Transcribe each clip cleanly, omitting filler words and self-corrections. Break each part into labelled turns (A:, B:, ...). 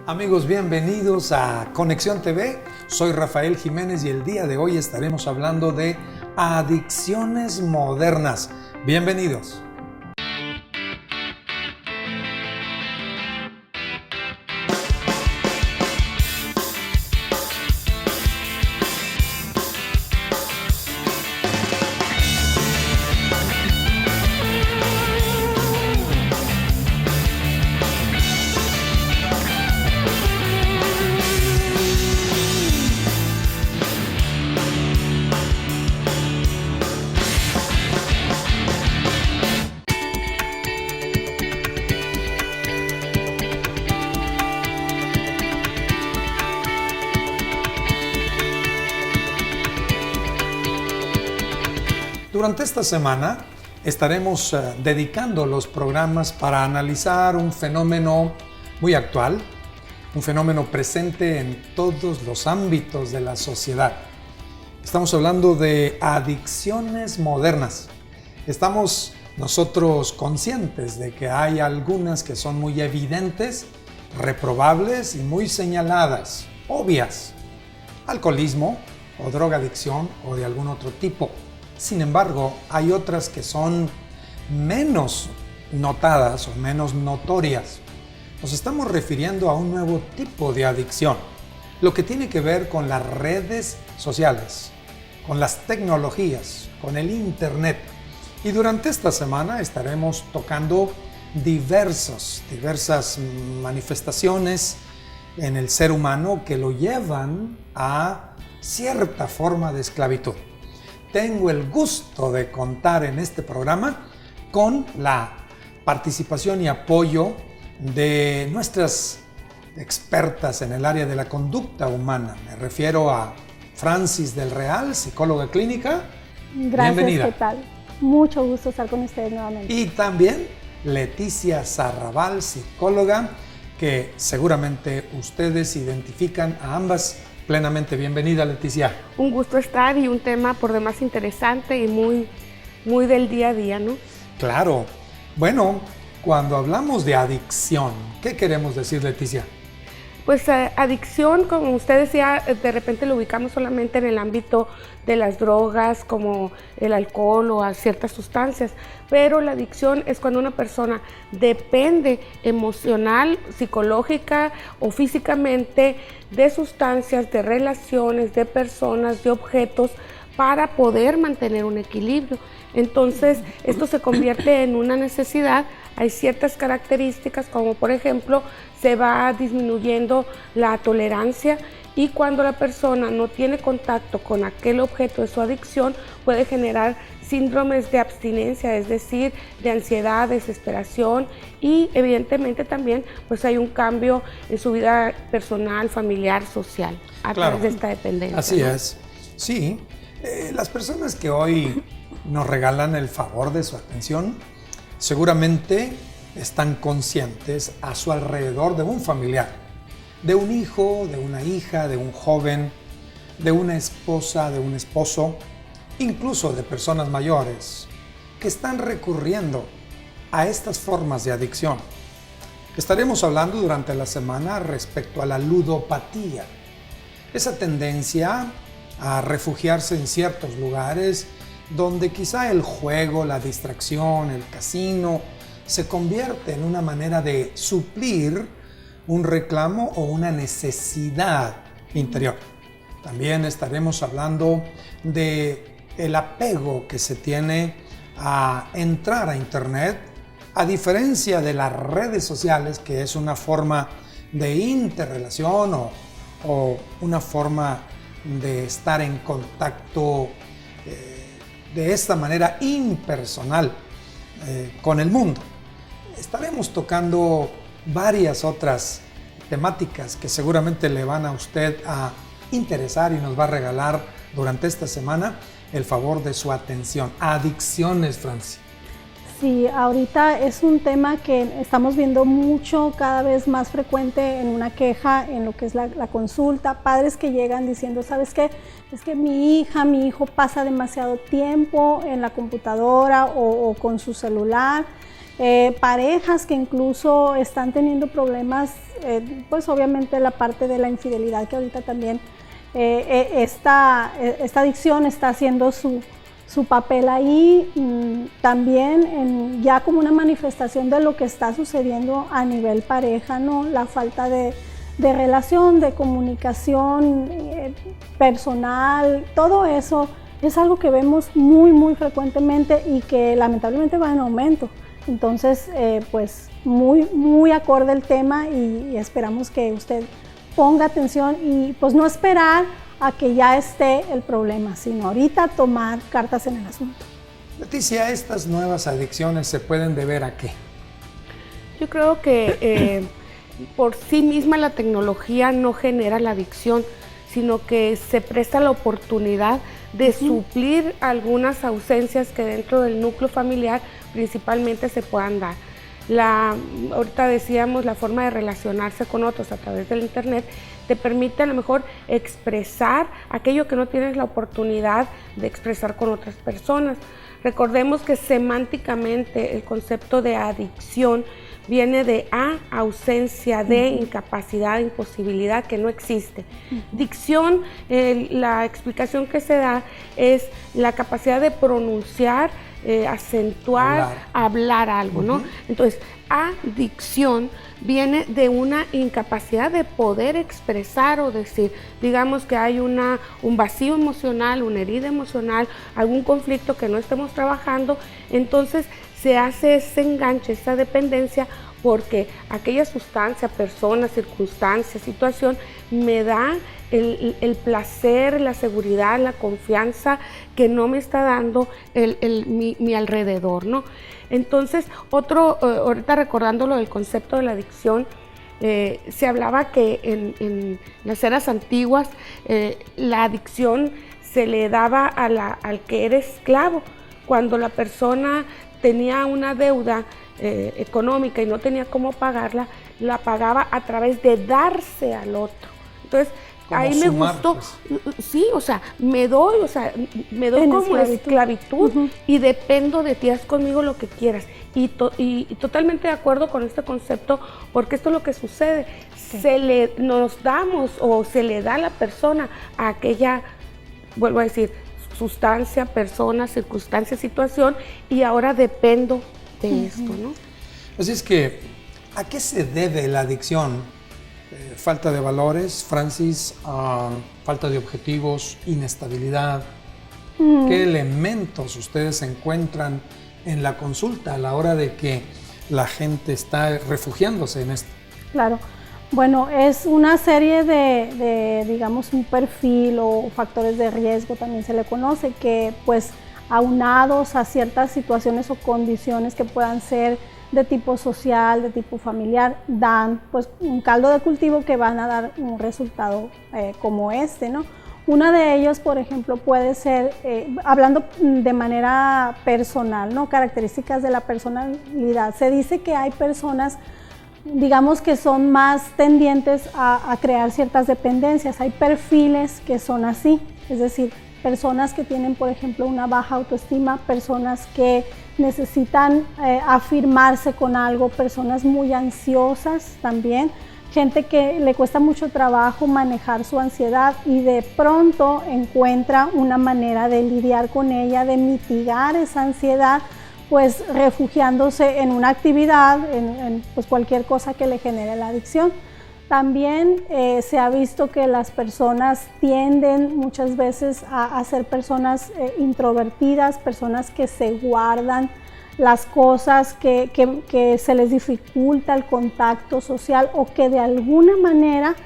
A: Amigos, bienvenidos a Conexión TV. Soy Rafael Jiménez y el día de hoy estaremos hablando de adicciones modernas. Bienvenidos. Durante esta semana estaremos dedicando los programas para analizar un fenómeno muy actual, un fenómeno presente en todos los ámbitos de la sociedad. Estamos hablando de adicciones modernas. Estamos nosotros conscientes de que hay algunas que son muy evidentes, reprobables y muy señaladas, obvias. Alcoholismo o drogadicción o de algún otro tipo. Sin embargo, hay otras que son menos notadas o menos notorias. Nos estamos refiriendo a un nuevo tipo de adicción, lo que tiene que ver con las redes sociales, con las tecnologías, con el Internet. Y durante esta semana estaremos tocando diversas manifestaciones en el ser humano que lo llevan a cierta forma de esclavitud. Tengo el gusto de contar en este programa con la participación y apoyo de nuestras expertas en el área de la conducta humana. Me refiero a Francis del Real, psicóloga clínica.
B: Gracias,
A: bienvenida.
B: ¿Qué tal? Mucho gusto estar con ustedes nuevamente.
A: Y también Leticia Sarrabal, psicóloga, que seguramente ustedes identifican a ambas plenamente. Bienvenida, Leticia.
C: Un gusto estar y un tema por demás interesante y muy del día a día, ¿no?
A: Claro. Bueno, cuando hablamos de adicción, ¿qué queremos decir, Leticia?
C: Pues adicción, como usted decía, de repente lo ubicamos solamente en el ámbito de las drogas, como el alcohol o a ciertas sustancias, pero la adicción es cuando una persona depende emocional, psicológica o físicamente de sustancias, de relaciones, de personas, de objetos, para poder mantener un equilibrio. Entonces, esto se convierte en una necesidad. Hay ciertas características, como por ejemplo, se va disminuyendo la tolerancia, y cuando la persona no tiene contacto con aquel objeto de su adicción, puede generar síndromes de abstinencia, es decir, de ansiedad, desesperación, y evidentemente también pues hay un cambio en su vida personal, familiar, social, a través de esta dependencia.
A: Así
C: ¿no?
A: es, sí. Las personas que hoy nos regalan el favor de su atención seguramente están conscientes a su alrededor de un familiar, de un hijo, de una hija, de un joven, de una esposa, de un esposo, incluso de personas mayores que están recurriendo a estas formas de adicción. Estaremos hablando durante la semana respecto a la ludopatía, esa tendencia a refugiarse en ciertos lugares donde quizá el juego, la distracción, el casino se convierte en una manera de suplir un reclamo o una necesidad interior. También estaremos hablando de el apego que se tiene a entrar a Internet, a diferencia de las redes sociales, que es una forma de interrelación o una forma de estar en contacto de esta manera impersonal con el mundo. Estaremos tocando varias otras temáticas que seguramente le van a usted a interesar y nos va a regalar durante esta semana el favor de su atención. Adicciones, Franci.
B: Sí, ahorita es un tema que estamos viendo mucho, cada vez más frecuente en una queja, en lo que es la consulta. Padres que llegan diciendo, ¿sabes qué? Es que mi hija, mi hijo pasa demasiado tiempo en la computadora o con su celular. parejas que incluso están teniendo problemas, pues obviamente la parte de la infidelidad, que ahorita también esta adicción está haciendo su papel ahí, también ya como una manifestación de lo que está sucediendo a nivel pareja, ¿no? La falta de relación, de comunicación personal, todo eso es algo que vemos muy frecuentemente y que lamentablemente va en aumento. Entonces, pues muy acorde el tema y esperamos que usted ponga atención y pues no esperar a que ya esté el problema, sino ahorita tomar cartas en el asunto.
A: Leticia, ¿estas nuevas adicciones se pueden deber a qué?
C: Yo creo que por sí misma la tecnología no genera la adicción, sino que se presta la oportunidad de suplir algunas ausencias que dentro del núcleo familiar principalmente se puedan dar. Ahorita decíamos, la forma de relacionarse con otros a través del internet te permite a lo mejor expresar aquello que no tienes la oportunidad de expresar con otras personas. Recordemos que semánticamente el concepto de adicción viene de ausencia, de incapacidad, imposibilidad, que no existe. Dicción, la explicación que se da es la capacidad de pronunciar, acentuar, hablar algo, ¿no? Entonces, adicción viene de una incapacidad de poder expresar o decir, digamos que hay un vacío emocional, una herida emocional, algún conflicto que no estemos trabajando, entonces se hace ese enganche, esa dependencia, porque aquella sustancia, persona, circunstancia, situación, me da el placer, la seguridad, la confianza que no me está dando mi alrededor, ¿no? Entonces, ahorita recordándolo del concepto de la adicción, se hablaba que en las eras antiguas la adicción se le daba al que era esclavo. Cuando la persona tenía una deuda económica y no tenía cómo pagarla, la pagaba a través de darse al otro. Entonces, ahí me gustó, pues. Sí, o sea, me doy como esclavitud y dependo de ti, haz conmigo lo que quieras. Y totalmente de acuerdo con este concepto, porque esto es lo que sucede. Nos damos o se le da a la persona a aquella, vuelvo a decir, sustancia, persona, circunstancia, situación, y ahora dependo de esto, ¿no?
A: Así es que, ¿a qué se debe la adicción? Falta de valores, Francis, falta de objetivos, inestabilidad. ¿Qué elementos ustedes encuentran en la consulta a la hora de que la gente está refugiándose en esto?
B: Claro. Bueno, es una serie de, digamos, un perfil o factores de riesgo, también se le conoce, que pues aunados a ciertas situaciones o condiciones que puedan ser de tipo social, de tipo familiar, dan pues un caldo de cultivo que van a dar un resultado como este, ¿no? Una de ellos, por ejemplo, puede ser, hablando de manera personal, ¿no? Características de la personalidad. Se dice que hay personas, digamos, que son más tendientes a crear ciertas dependencias. Hay perfiles que son así, es decir, personas que tienen, por ejemplo, una baja autoestima, personas que necesitan afirmarse con algo, personas muy ansiosas también, gente que le cuesta mucho trabajo manejar su ansiedad y de pronto encuentra una manera de lidiar con ella, de mitigar esa ansiedad, pues refugiándose en una actividad, en pues cualquier cosa que le genere la adicción. También se ha visto que las personas tienden muchas veces a ser personas introvertidas, personas que se guardan las cosas, que se les dificulta el contacto social o que de alguna manera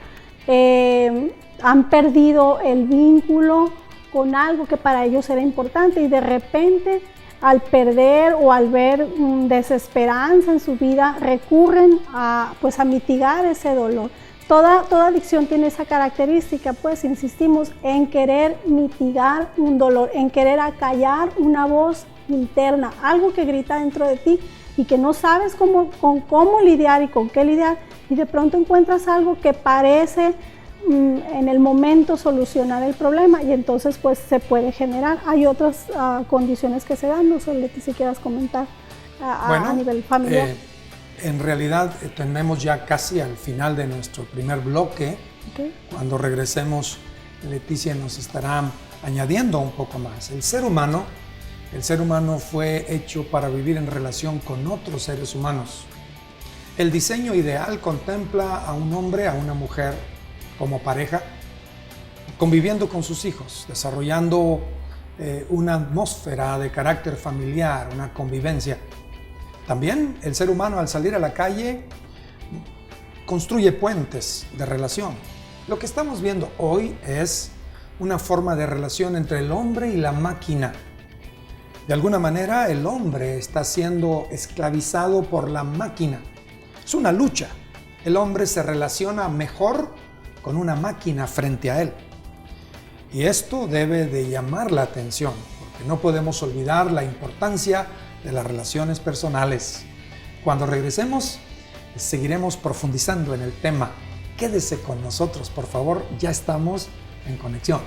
B: han perdido el vínculo con algo que para ellos era importante y de repente al perder o al ver desesperanza en su vida, recurren a mitigar ese dolor. Toda adicción tiene esa característica, pues insistimos en querer mitigar un dolor, en querer acallar una voz interna, algo que grita dentro de ti y que no sabes con cómo lidiar y con qué lidiar, y de pronto encuentras algo que parece en el momento solucionar el problema y entonces pues se puede generar. Hay otras condiciones que se dan, no sé, Leti, si quieras comentar. a nivel familiar.
A: En realidad tenemos ya casi al final de nuestro primer bloque.
B: Okay.
A: Cuando regresemos, Leticia nos estará añadiendo un poco más. El ser humano fue hecho para vivir en relación con otros seres humanos. El diseño ideal contempla a un hombre, a una mujer como pareja, conviviendo con sus hijos, desarrollando una atmósfera de carácter familiar, una convivencia. También el ser humano, al salir a la calle, construye puentes de relación. Lo que estamos viendo hoy es una forma de relación entre el hombre y la máquina. De alguna manera, el hombre está siendo esclavizado por la máquina. Es una lucha. El hombre se relaciona mejor con una máquina frente a él. Y esto debe de llamar la atención, porque no podemos olvidar la importancia de las relaciones personales. Cuando regresemos, seguiremos profundizando en el tema. Quédese con nosotros, por favor, ya estamos en conexión.